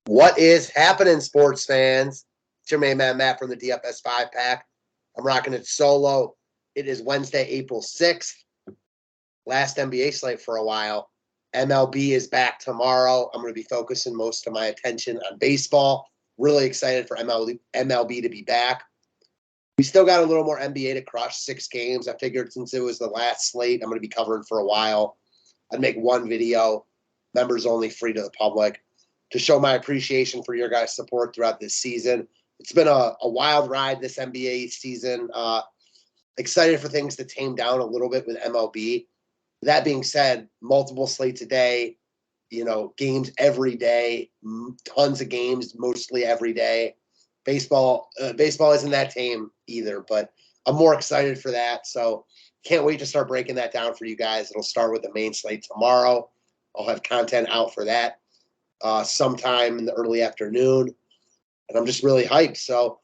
What is happening, sports fans? It's your main man, Matt, from the DFS 5-pack. I'm rocking it solo. It is Wednesday, April 6th. Last NBA slate for a while. MLB is back tomorrow. I'm going to be focusing most of my attention on baseball. Really excited for MLB to be back. We still got a little more NBA to crush, 6 games. I figured since it was the last slate, I'm going to be covering for a while. I'd make one video, members only, free to the public, to show my appreciation for your guys' support throughout this season. It's been a wild ride this NBA season. Excited for things to tame down a little bit with MLB. That being said, multiple slates a day, games every day, tons of games, mostly every day. Baseball isn't that tame either, but I'm more excited for that. So can't wait to start breaking that down for you guys. It'll start with the main slate tomorrow. I'll have content out for that sometime in the early afternoon. And I'm just really hyped. So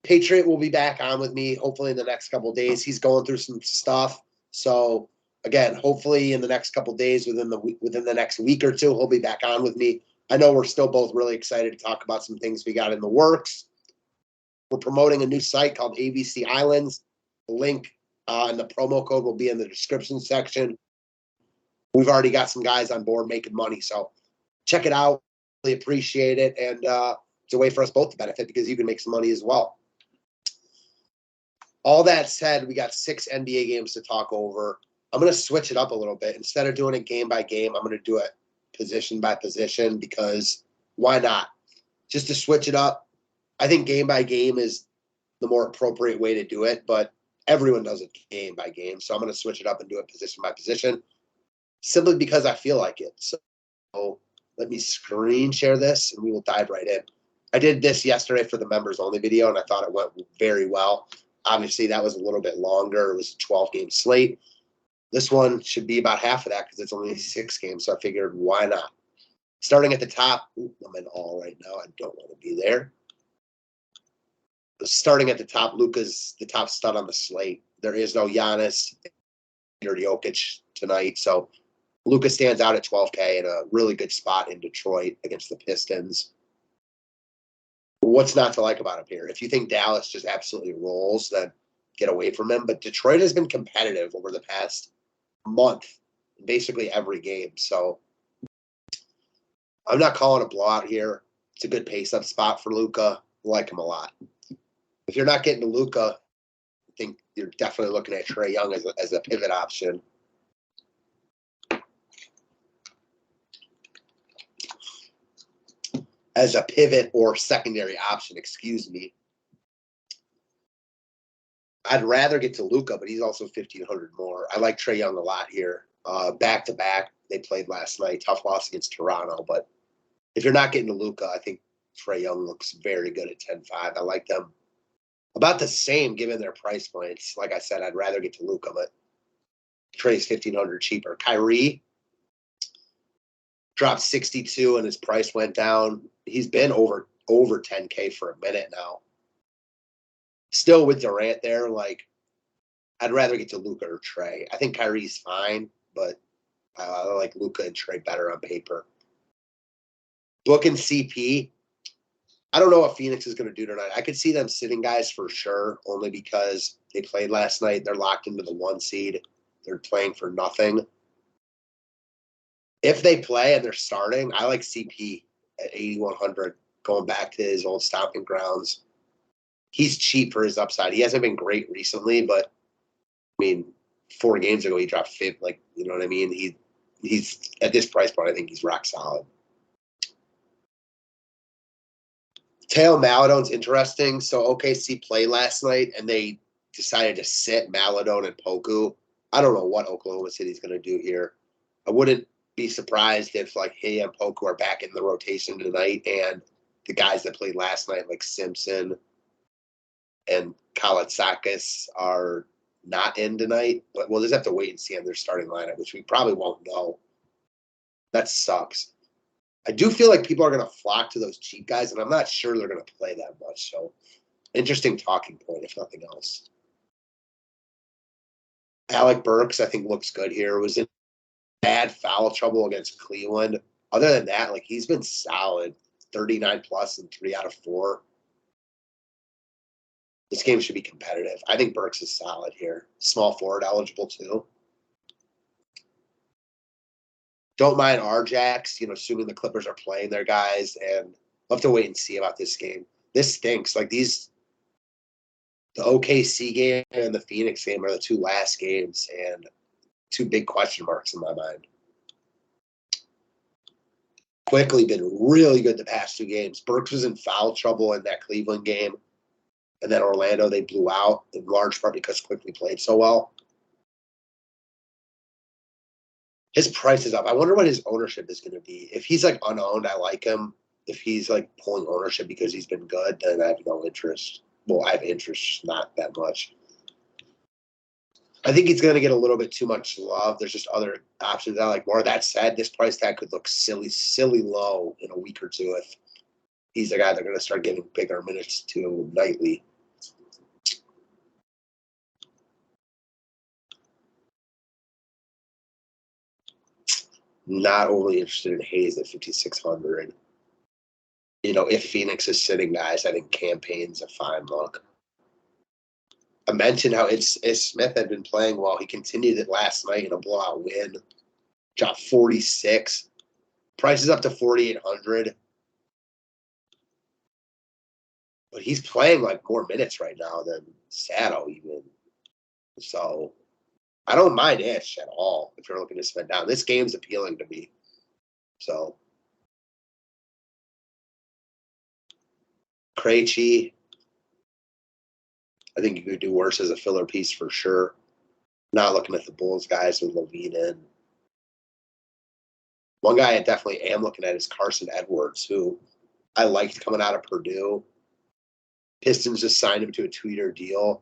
Patriot will be back on with me hopefully in the next couple of days. He's going through some stuff. So again, hopefully in the next couple of days, within the next week or two, he'll be back on with me. I know we're still both really excited to talk about some things we got in the works. We're promoting a new site called ABC Islands. The link and the promo code will be in the description section. We've already got some guys on board making money, so check it out. Really appreciate it, and it's a way for us both to benefit because you can make some money as well. All that said, we got 6 NBA games to talk over. I'm going to switch it up a little bit. Instead of doing it game by game, I'm going to do it position by position because why not? Just to switch it up. I think game by game is the more appropriate way to do it, but everyone does it game by game. So I'm going to switch it up and do it position by position simply because I feel like it. So let me screen share this and we will dive right in. I did this yesterday for the members only video and I thought it went very well. Obviously, that was a little bit longer. It was a 12-game slate. This one should be about half of that because it's only 6 games. So I figured, why not? Starting at the top, I'm in all right now. I don't want to be there. Starting at the top, Luka's the top stud on the slate. There is no Giannis or Jokic tonight. So Luka stands out at 12K in a really good spot in Detroit against the Pistons. What's not to like about him here? If you think Dallas just absolutely rolls, then get away from him. But Detroit has been competitive over the past month in basically every game. So I'm not calling a blowout here. It's a good pace-up spot for Luka. I like him a lot. If you're not getting to Luka, I think you're definitely looking at Trae Young as a pivot option. As a pivot or secondary option, excuse me. I'd rather get to Luka, but he's also 1,500 more. I like Trae Young a lot here. Back-to-back, they played last night. Tough loss against Toronto. But if you're not getting to Luka, I think Trae Young looks very good at 10.5. I like them about the same given their price points. Like I said, I'd rather get to Luka, but Trae's 1,500 cheaper. Kyrie dropped 62 and his price went down. He's been over 10K for a minute now. Still with Durant there, I'd rather get to Luka or Trae. I think Kyrie's fine, but I like Luka and Trae better on paper. Book and CP. I don't know what Phoenix is going to do tonight. I could see them sitting guys for sure, only because they played last night. They're locked into the 1 seed. They're playing for nothing. If they play and they're starting, I like CP at 8,100, going back to his old stomping grounds. He's cheap for his upside. He hasn't been great recently, but, 4 games ago he dropped 5th. You know what I mean? He's at this price point, I think he's rock solid. Teo Maladone's interesting. So OKC played last night, and they decided to sit Maladone and Poku. I don't know what Oklahoma City's going to do here. I wouldn't be surprised if, he and Poku are back in the rotation tonight, and the guys that played last night, like Simpson and Kalitsakis, are not in tonight. But we'll just have to wait and see on their starting lineup, which we probably won't know. That sucks. I do feel like people are going to flock to those cheap guys, and I'm not sure they're going to play that much. So, interesting talking point, if nothing else. Alec Burks, I think, looks good here. Was in bad foul trouble against Cleveland. Other than that, he's been solid. 39 plus in 3 out of 4. This game should be competitive. I think Burks is solid here. Small forward eligible too. Don't mind R-Jacks, assuming the Clippers are playing their guys, and we'll have to wait and see about this game. This stinks. Like the OKC game and the Phoenix game are the 2 last games, and 2 big question marks in my mind. Quickly been really good the past 2 games. Burks was in foul trouble in that Cleveland game. And then Orlando, they blew out in large part because Quickly played so well. His price is up. I wonder what his ownership is going to be. If he's like unowned, I like him. If he's like pulling ownership because he's been good, then I have no interest. Well, I have interest, just not that much. I think he's going to get a little bit too much love. There's just other options I like more. That said, this price tag could look silly low in a week or two if he's the guy they're going to start giving bigger minutes to nightly. Not overly interested in Hayes at 5,600. If Phoenix is sitting guys, I think Campaign's a fine look. I mentioned how Smith had been playing well. He continued it last night in a blowout win. Dropped 46. Price is up to 4,800. But he's playing like more minutes right now than Sato even. So I don't mind Ish at all if you're looking to spend down. This game's appealing to me. So Krejci, I think you could do worse as a filler piece for sure. Not looking at the Bulls guys with Levine in. One guy I definitely am looking at is Carson Edwards, who I liked coming out of Purdue. Pistons just signed him to a 2-year deal.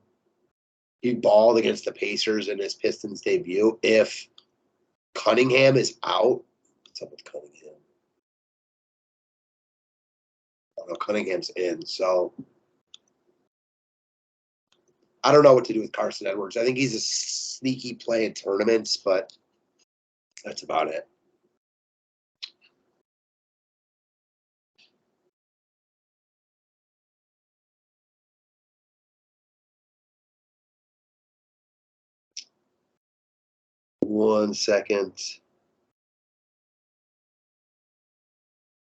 He balled against the Pacers in his Pistons debut. If Cunningham is out, what's up with Cunningham? Oh, no, Cunningham's in, so I don't know what to do with Carson Edwards. I think he's a sneaky play in tournaments, but that's about it. One second.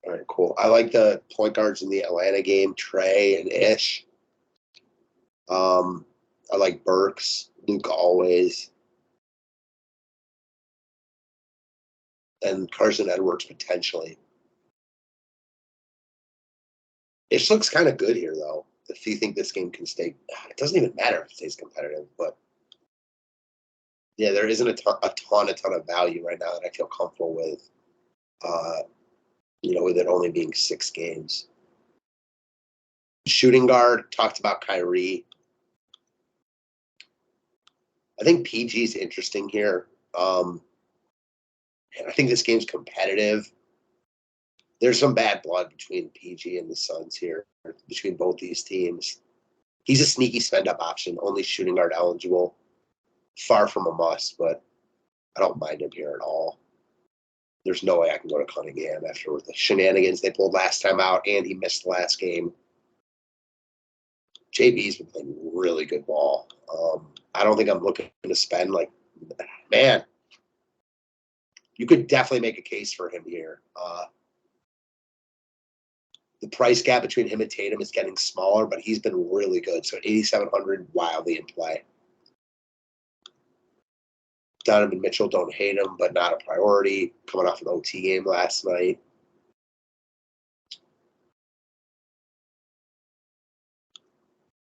All right, cool. I like the point guards in the Atlanta game, Trey and Ish. I like Burks, Luke always, and Carson Edwards potentially. Ish looks kind of good here, though. If you think this game can stay, it doesn't even matter if it stays competitive, but yeah, there isn't a ton of value right now that I feel comfortable with. With it only being 6 games. Shooting guard, talked about Kyrie. I think PG's interesting here. And I think this game's competitive. There's some bad blood between PG and the Suns here, between both these teams. He's a sneaky spend-up option, only shooting guard eligible. Far from a must, but I don't mind him here at all. There's no way I can go to Cunningham after the shenanigans they pulled last time out, and he missed the last game. JB's been playing really good ball. I don't think I'm looking to spend man, you could definitely make a case for him here. The price gap between him and Tatum is getting smaller, but he's been really good. So 8,700 wildly in play. Donovan Mitchell, don't hate him, but not a priority. Coming off an OT game last night.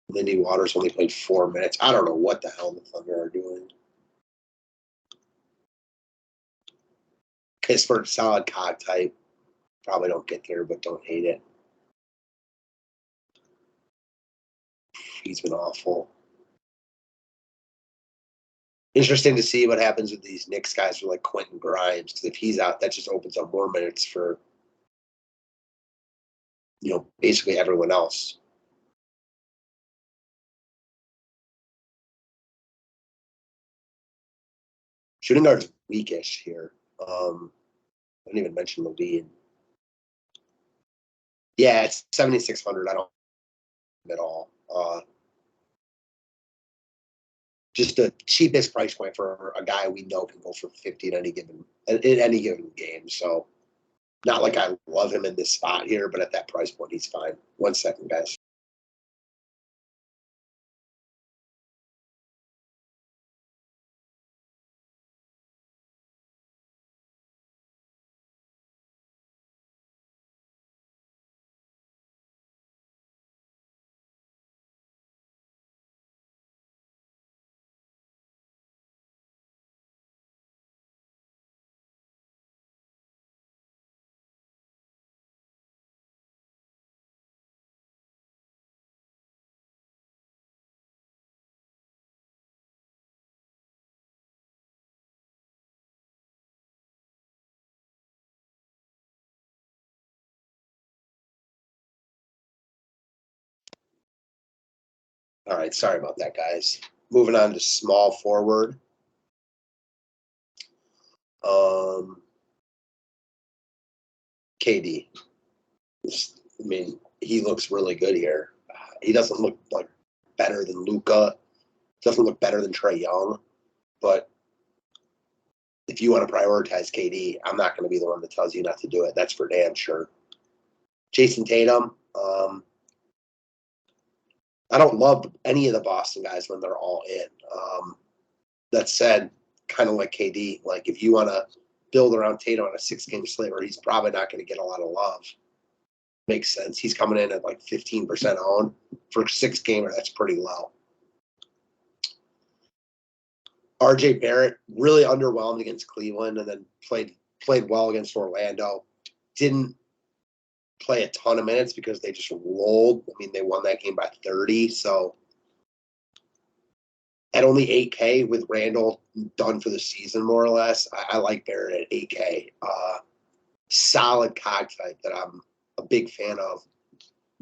Lindy Waters only played 4 minutes. I don't know what the hell the Thunder are doing. Pittsburgh, solid cog type. Probably don't get there, but don't hate it. He's been awful. Interesting to see what happens with these Knicks guys with like Quentin Grimes, because if he's out, that just opens up more minutes for basically everyone else. Shooting guard's weakish here. I didn't even mention Levine. Yeah, it's 7,600. I don't at all. Just the cheapest price point for a guy we know can go for 50 in any given game. So not like I love him in this spot here, but at that price point, he's fine. 1 second, guys. All right, sorry about that, guys. Moving on to small forward. KD. I mean, he looks really good here. He doesn't look like better than Luka. Doesn't look better than Trae Young. But if you want to prioritize KD, I'm not going to be the one that tells you not to do it. That's for damn sure. Jason Tatum. I don't love any of the Boston guys when they're all in. That said, kind of like KD, like if you want to build around Tatum on a 6-game slate where he's probably not going to get a lot of love, makes sense. He's coming in at like 15% owned for a 6-gamer. That's pretty low. RJ Barrett really underwhelmed against Cleveland and then played well against Orlando. Didn't play a ton of minutes because they just rolled. I mean, they won that game by 30. So at only 8K with Randall done for the season, more or less, I like Barrett at 8K. Solid cog type that I'm a big fan of,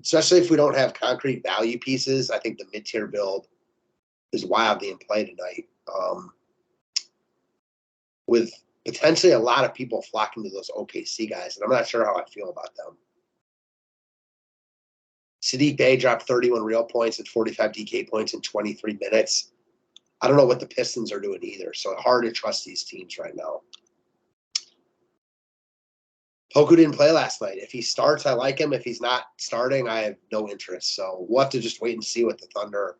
especially if we don't have concrete value pieces. I think the mid-tier build is wildly in play tonight. With potentially a lot of people flocking to those OKC guys, and I'm not sure how I feel about them. Sadiq Bey dropped 31 real points and 45 DK points in 23 minutes. I don't know what the Pistons are doing either, so hard to trust these teams right now. Poku didn't play last night. If he starts, I like him. If he's not starting, I have no interest. So we'll have to just wait and see what the Thunder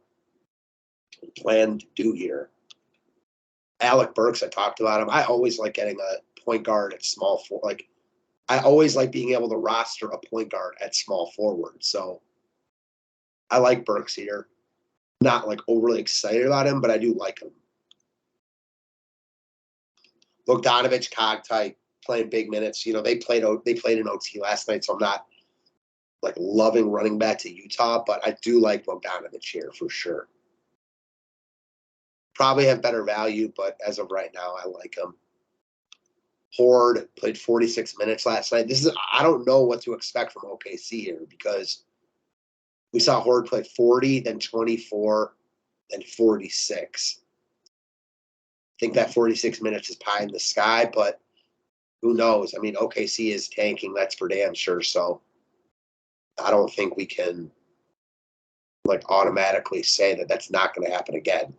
plan to do here. Alec Burks, I talked about him. I always like getting a point guard at small forward. Like, I always like being able to roster a point guard at small forward. So I like Burks here. Not like overly excited about him, but I do like him. Bogdanovich, cog type, playing big minutes. You know, they played in OT last night, so I'm not like loving running back to Utah, but I do like Bogdanovich here for sure. Probably have better value, but as of right now, I like him. Horde played 46 minutes last night. I don't know what to expect from OKC here because we saw Horde play 40, then 24, then 46. I think that 46 minutes is pie in the sky, but who knows? I mean, OKC is tanking, that's for damn sure. So I don't think we can like automatically say that that's not going to happen again.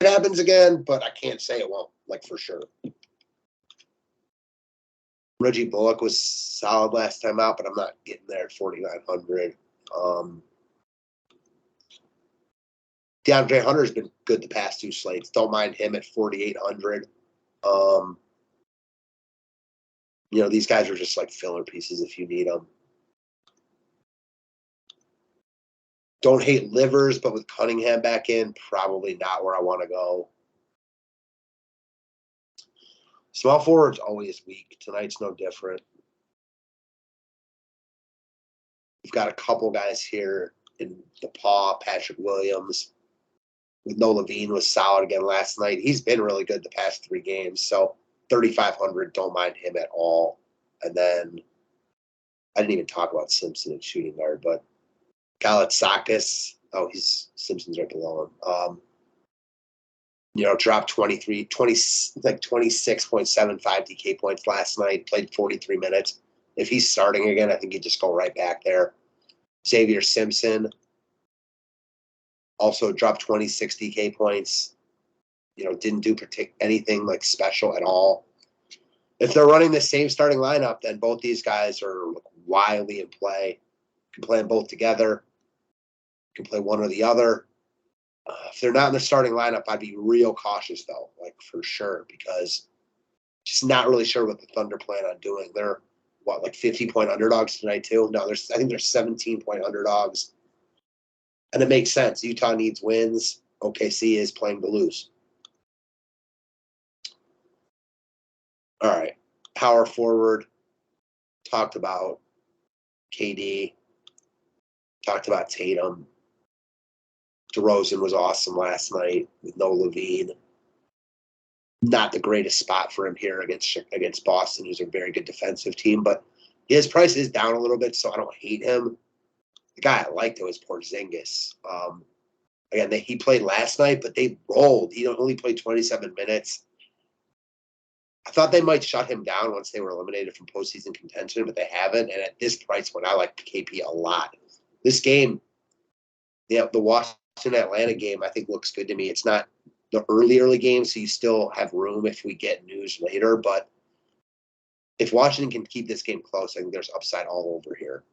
It happens again, but I can't say it won't, like for sure. Reggie Bullock was solid last time out, but I'm not getting there at 4,900. DeAndre Hunter's been good the past 2 slates. Don't mind him at 4,800. You know, these guys are just like filler pieces if you need them. Don't hate Livers, but with Cunningham back in, probably not where I want to go. Small forward's always weak. Tonight's no different. We've got a couple guys here in the paw. Patrick Williams with no Levine was solid again last night. He's been really good the past 3 games. So 3,500, don't mind him at all. And then I didn't even talk about Simpson at shooting guard, but Galatasakas, Simpson's right below him. You know, dropped 26.75 DK points last night, played 43 minutes. If he's starting again, I think you just go right back there. Xavier Simpson also dropped 20, 60K points. Didn't do anything like special at all. If they're running the same starting lineup, then both these guys are wildly in play. You can play them both together. You can play one or the other. If they're not in the starting lineup, I'd be real cautious, though, for sure, because just not really sure what the Thunder plan on doing. They're, 50-point underdogs tonight, too? No, I think they're 17-point underdogs. And it makes sense. Utah needs wins. OKC is playing to lose. All right. Power forward. Talked about KD. Talked about Tatum. DeRozan was awesome last night with no Levine. Not the greatest spot for him here against Boston, who's a very good defensive team, but his price is down a little bit, so I don't hate him. The guy I liked was Porzingis. Again, he played last night, but they rolled. He only played 27 minutes. I thought they might shut him down once they were eliminated from postseason contention, but they haven't. And at this price point, I like KP a lot. This game, the Washington-Atlanta game, I think looks good to me. It's not the early game, so you still have room if we get news later. But if Washington can keep this game close, I think there's upside all over here.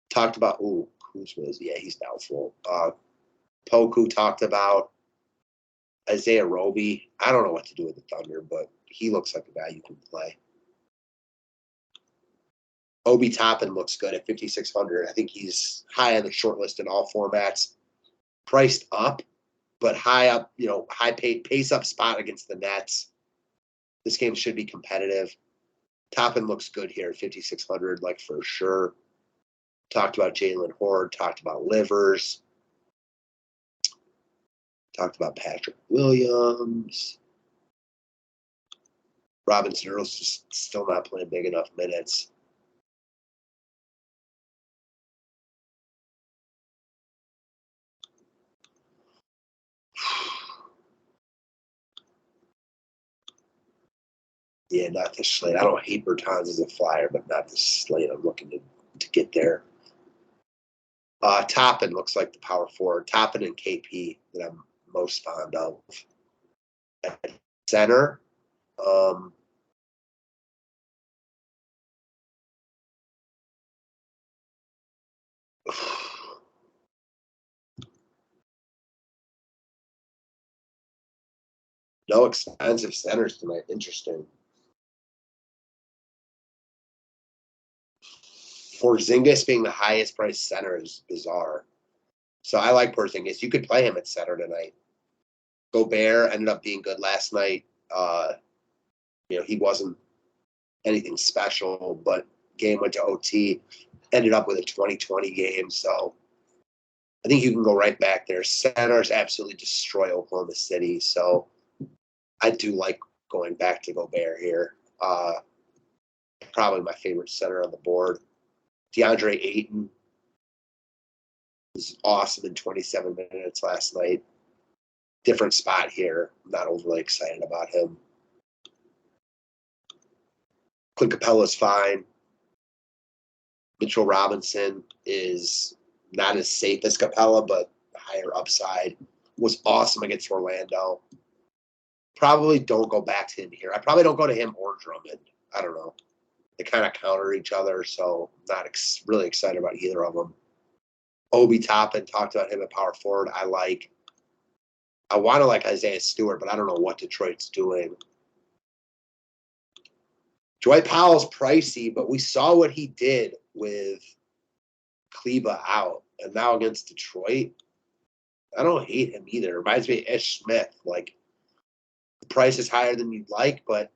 Talked about, Kuzma's, he's doubtful. Poku talked about Isaiah Roby. I don't know what to do with the Thunder, but he looks like a guy you can play. Obi Toppin looks good at 5,600. I think he's high on the short list in all formats. Priced up, but high up, high pace up spot against the Nets. This game should be competitive. Toppin looks good here at 5,600, for sure. Talked about Jalen Horde. Talked about Livers. Talked about Patrick Williams. Robinson Earl's just still not playing big enough minutes. Yeah, not this slate. I don't hate Bertans as a flyer, but not this slate. I'm looking to get there. Toppin looks like the power forward. Toppin and KP that I'm most fond of. At center, no expensive centers tonight. Interesting. Porzingis being the highest priced center is bizarre. So I like Porzingis. You could play him at center tonight. Gobert ended up being good last night. He wasn't anything special, but game went to OT. Ended up with a 20-20 game. So I think you can go right back there. Centers absolutely destroy Oklahoma City. So I do like going back to Gobert here. Probably my favorite center on the board. DeAndre Ayton was awesome in 27 minutes last night. Different spot here. I'm not overly excited about him. Clint Capella's fine. Mitchell Robinson is not as safe as Capella, but higher upside. Was awesome against Orlando. Probably don't go back to him here. I probably don't go to him or Drummond. I don't know. They kind of counter each other, so I'm not really excited about either of them. Obi Toppin, talked about him at power forward. I want to like Isaiah Stewart, but I don't know what Detroit's doing. Dwight Powell's pricey, but we saw what he did with Kleba out. And now against Detroit, I don't hate him either. It reminds me of Ish Smith. The price is higher than you'd like, but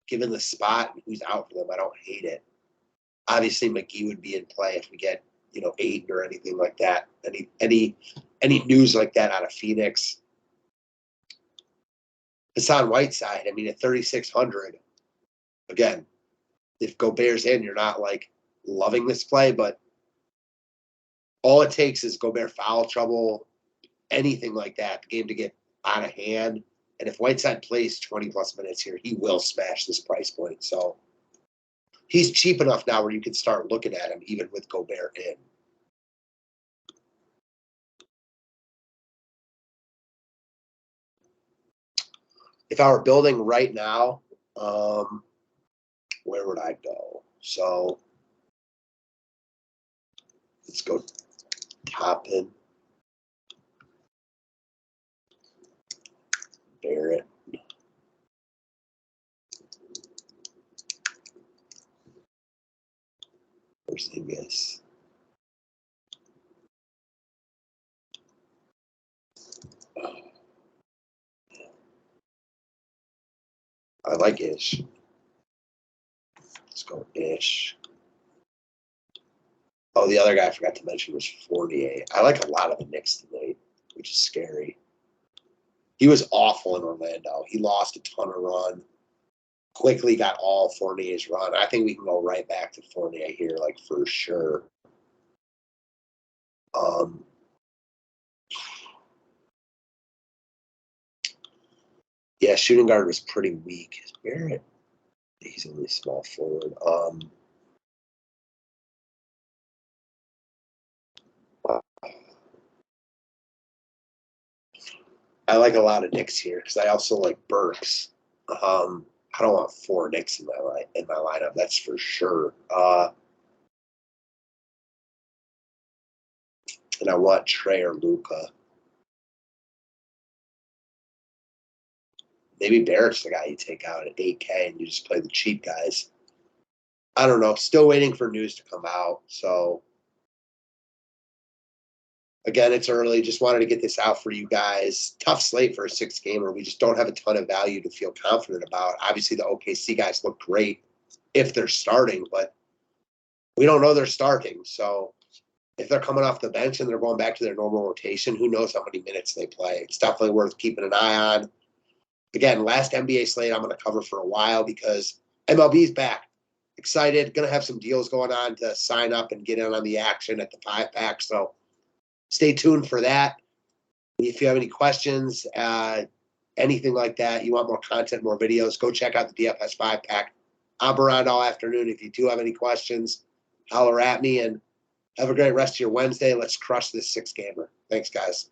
given the spot and who's out for them, I don't hate it. Obviously, McGee would be in play if we get, Aiden or anything like that. Any news like that out of Phoenix. Hassan Whiteside, at 3,600. Again, if Gobert's in, you're not loving this play, but all it takes is Gobert foul trouble, anything like that, the game to get out of hand. And if Whiteside plays 20 plus minutes here, he will smash this price point. So he's cheap enough now where you can start looking at him even with Gobert in. If I were building right now, where would I go? So let's go Toppin, Barrett. Porzingis. I like Ish. Let's go Ish. Oh, the other guy I forgot to mention was Fournier. I like a lot of the Knicks tonight, which is scary. He was awful in Orlando. He lost a ton of run. Quickly got all Fournier's run. I think we can go right back to Fournier here, like for sure. Yeah, shooting guard was pretty weak. Barrett, he's only small forward. I like a lot of Knicks here because I also like Burks. I don't want 4 Knicks in my lineup. That's for sure. And I want Trey or Luka. Maybe Barrett's the guy you take out at 8K and you just play the cheap guys. I don't know. Still waiting for news to come out. So again, it's early. Just wanted to get this out for you guys. Tough slate for a 6-gamer. We just don't have a ton of value to feel confident about. Obviously, the OKC guys look great if they're starting, but we don't know they're starting. So if they're coming off the bench and they're going back to their normal rotation, who knows how many minutes they play. It's definitely worth keeping an eye on. Again, last NBA slate I'm going to cover for a while because MLB's back. Excited. Going to have some deals going on to sign up and get in on the action at the 5-pack. So stay tuned for that. If you have any questions, anything like that, you want more content, more videos, go check out the DFS 5-pack. I'm around all afternoon. If you do have any questions, holler at me, and have a great rest of your Wednesday. Let's crush this 6-gamer. Thanks, guys.